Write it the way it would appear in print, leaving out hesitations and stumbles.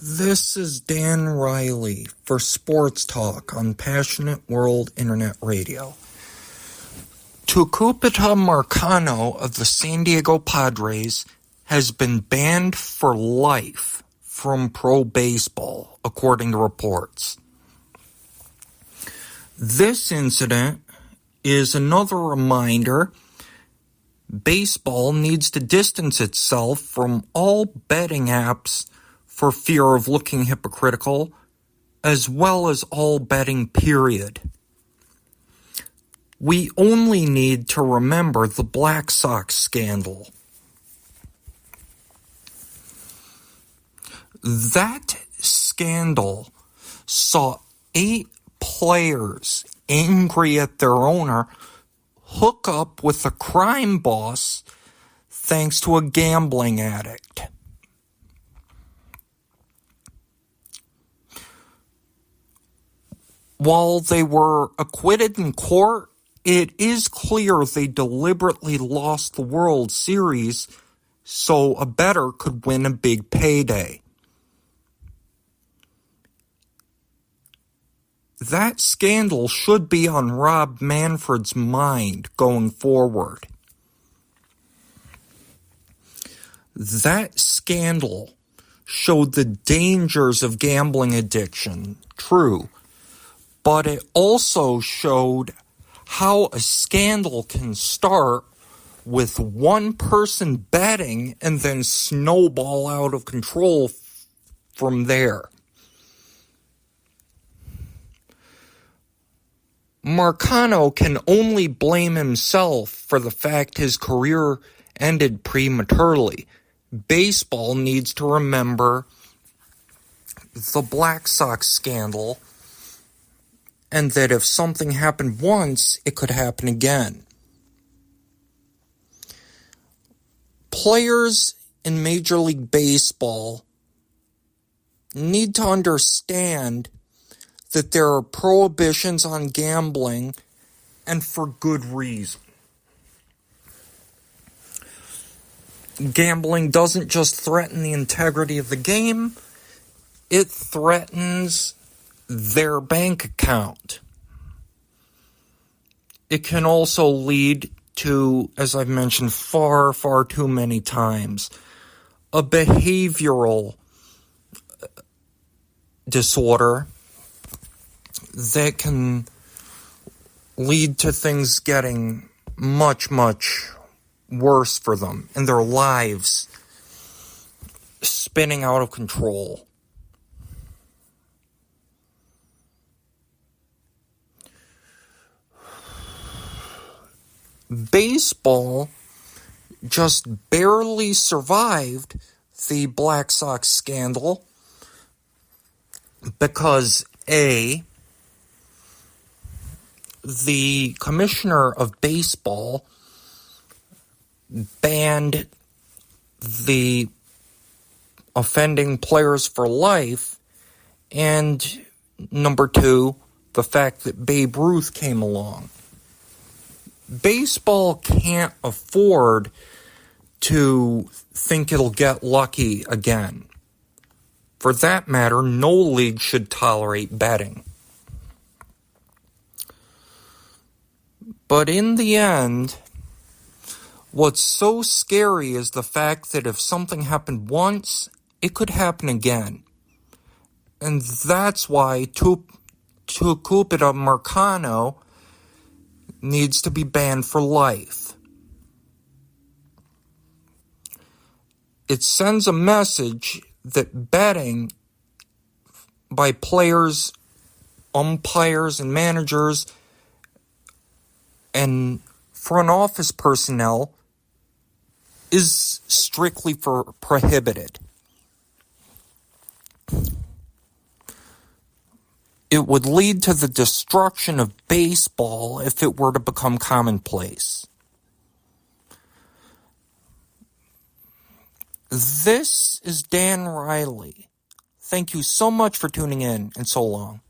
This is Dan Riley for Sports Talk on Passionate World Internet Radio. Tucupita Marcano of the San Diego Padres has been banned for life from pro baseball, according to reports. This incident is another reminder baseball needs to distance itself from all betting apps for fear of looking hypocritical, as well as all betting, period. We only need to remember the Black Sox Scandal. That scandal saw 8 players angry at their owner hook up with a crime boss thanks to a gambling addict. While they were acquitted in court, it is clear they deliberately lost the World Series so a bettor could win a big payday. That scandal should be on Rob Manfred's mind going forward. That scandal showed the dangers of gambling addiction, true, but it also showed how a scandal can start with one person betting and then snowball out of control from there. Marcano can only blame himself for the fact his career ended prematurely. Baseball needs to remember the Black Sox scandal, and that if something happened once, it could happen again. Players in Major League Baseball need to understand that there are prohibitions on gambling, and for good reason. Gambling doesn't just threaten the integrity of the game, it threatens their bank account. It can also lead to, as I've mentioned far too many times, a behavioral disorder that can lead to things getting much worse for them and their lives spinning out of control. Baseball just barely survived the Black Sox scandal because A, the commissioner of baseball banned the offending players for life, and number 2, the fact that Babe Ruth came along. Baseball can't afford to think it'll get lucky again. For that matter, no league should tolerate betting. But in the end, what's so scary is the fact that if something happened once, it could happen again. And that's why Tucupita Marcano needs to be banned for life. It sends a message that betting by players, umpires, and managers and front office personnel is strictly prohibited. It would lead to the destruction of baseball if it were to become commonplace. This is Dan Riley. Thank you so much for tuning in, and so long.